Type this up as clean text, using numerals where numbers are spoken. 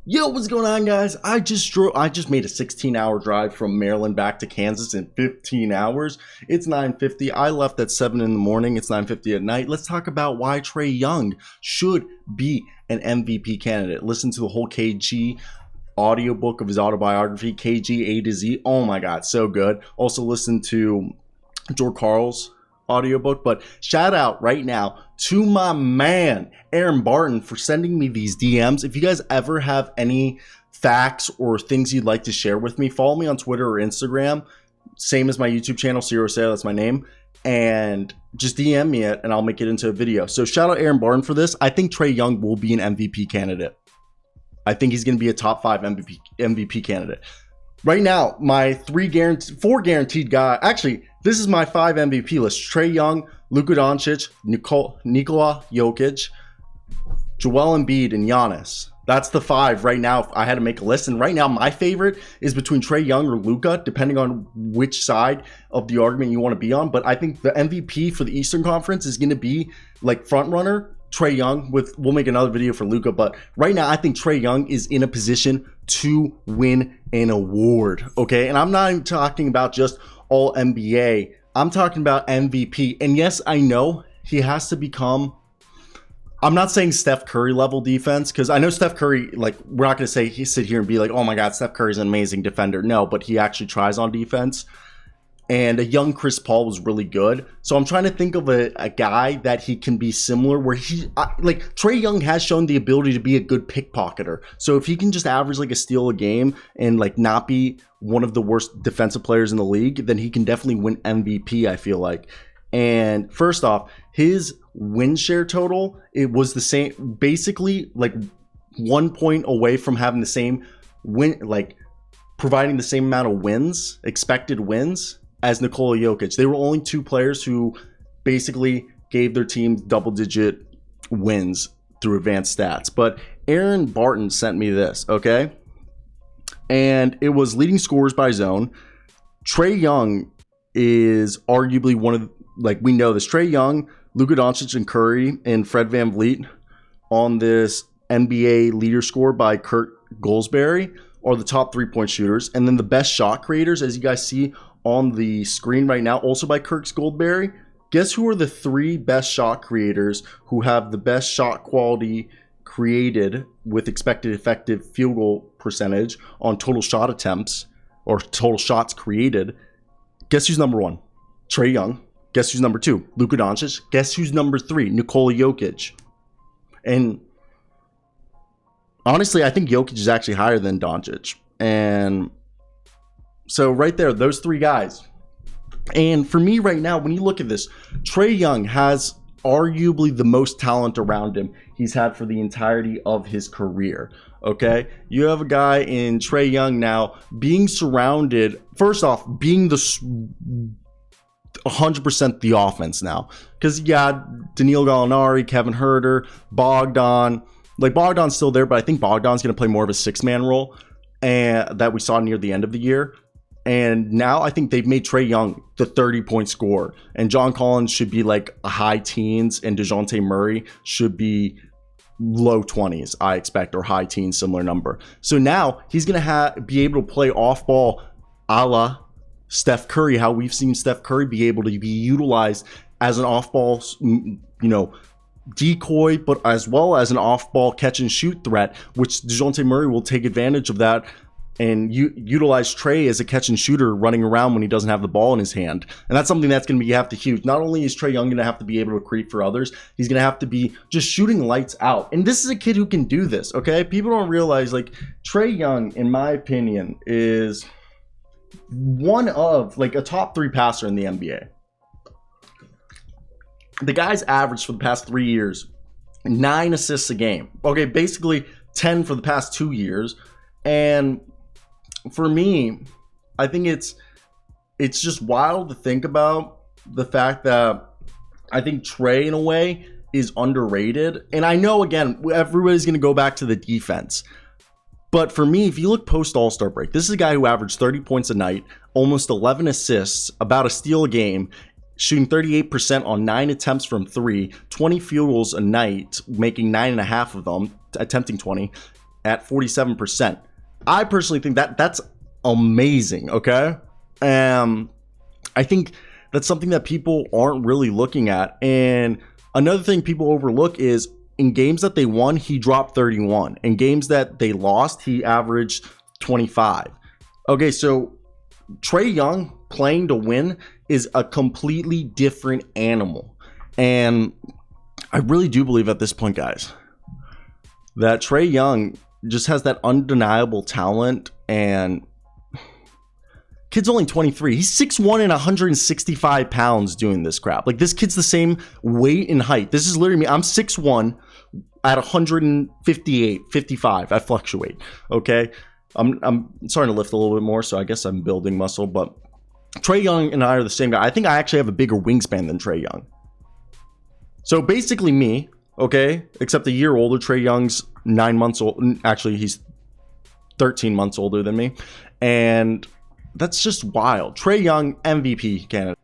Yo, what's going on, guys? I just made a 16-hour drive from Maryland back to Kansas in 15 hours. It's 9:50. I left at 7 in the morning. It's 9:50 at night. Let's talk about why Trae Young should be an MVP candidate. Listen to the whole KG audiobook of his autobiography, KG A to Z. Oh my God, so good. Also listen to George Carl's audiobook. But shout out right now to my man Aaron Barton for sending me these DMs. If you guys ever have any facts or things you'd like to share with me, follow me on Twitter or Instagram, same as my YouTube channel, Ciro Say, that's my name, and just DM me it and I'll make it into a video. So shout out Aaron Barton for this. I think Trae Young will be an MVP candidate. I think he's going to be a top 5 MVP candidate. Right now, my 4 guaranteed guy. Actually, this is my 5 MVP list: Trae Young, Luka Doncic, Nikola Jokic, Joel Embiid, and Giannis. That's the 5 right now if I had to make a list. And right now, my favorite is between Trae Young or Luka, depending on which side of the argument you want to be on. But I think the MVP for the Eastern Conference is going to be like front runner Trae Young. We'll make another video for Luka, but right now I think Trae Young is in a position to win an award. Okay, and I'm not even talking about just all NBA. I'm talking about MVP. And yes, I know he has to become, I'm not saying Steph Curry level defense, because I know Steph Curry, like, we're not going to say he sit here and be like, oh my God, Steph Curry's an amazing defender. No, but he actually tries on defense. And a young Chris Paul was really good. So I'm trying to think of a guy that he can be similar, where like Trae Young has shown the ability to be a good pickpocketer. So if he can just average like a steal a game and like not be one of the worst defensive players in the league, then he can definitely win MVP, I feel like. And first off, his win share total, it was the same, basically like 1 point away from having the same win, like providing the same amount of wins, expected wins, as Nikola Jokic. They were only 2 players who basically gave their team double-digit wins through advanced stats. But Aaron Barton sent me this, okay? And it was leading scorers by zone. Trae Young is arguably one of, like, we know this. Trae Young, Luka Doncic, and Curry, and Fred VanVleet on this NBA leader score by Kurt Goldsberry are the top 3-point shooters. And then the best shot creators, as you guys see on the screen right now, also by Kirk Goldsberry. Guess who are the 3 best shot creators who have the best shot quality created with expected effective field goal percentage on total shot attempts or total shots created? Guess who's number 1? Trae Young. Guess who's number 2? Luka Doncic. Guess who's number 3? Nikola Jokic. And honestly, I think Jokic is actually higher than Doncic. And so right there, those 3 guys. And for me right now, when you look at this, Trae Young has arguably the most talent around him he's had for the entirety of his career. Okay? You have a guy in Trae Young now being surrounded, first off, being the 100% the offense now. Because you got Danilo Gallinari, Kevin Huerter, Bogdan. Like, Bogdan's still there, but I think Bogdan's going to play more of a 6-man role, and that we saw near the end of the year. And now I think they've made Trae Young the 30-point scorer. And John Collins should be like a high teens, and DeJounte Murray should be low 20s, I expect, or high teens, similar number. So now he's going to be able to play off ball a la Steph Curry, how we've seen Steph Curry be able to be utilized as an off ball, decoy, but as well as an off ball catch and shoot threat, which DeJounte Murray will take advantage of that and utilize Trae as a catch and shooter running around when he doesn't have the ball in his hand. And that's something that's going to be have to huge. Not only is Trae Young going to have to be able to create for others, he's going to have to be just shooting lights out. And this is a kid who can do this, okay? People don't realize, like, Trae Young, in my opinion, is one of, like, a top 3 passer in the NBA. The guy's averaged for the past 3 years 9 assists a game. Okay, basically 10 for the past 2 years. And for me, I think it's just wild to think about the fact that I think Trae, in a way, is underrated. And I know, again, everybody's going to go back to the defense. But for me, if you look post All-Star break, this is a guy who averaged 30 points a night, almost 11 assists, about a steal a game, shooting 38% on 9 attempts from 3, 20 field goals a night, making 9.5 of them, attempting 20. at 47%. I personally think that that's amazing, okay? I think that's something that people aren't really looking at. And another thing people overlook is in games that they won, he dropped 31. In games that they lost, he averaged 25. Okay, so Trae Young playing to win is a completely different animal. And I really do believe at this point, guys, that Trae Young just has that undeniable talent. And kid's only 23. He's 6'1" and 165 pounds doing this crap. Like, this kid's the same weight and height. This is literally me. I'm 6'1" at 158, 55. I fluctuate, okay? I'm starting to lift a little bit more, so I guess I'm building muscle. But Trae Young and I are the same guy. I think I actually have a bigger wingspan than Trae Young. So basically me, okay, except a year older. Trae Young's 9 months old. Actually, he's 13 months older than me. And that's just wild. Trae Young, MVP candidate.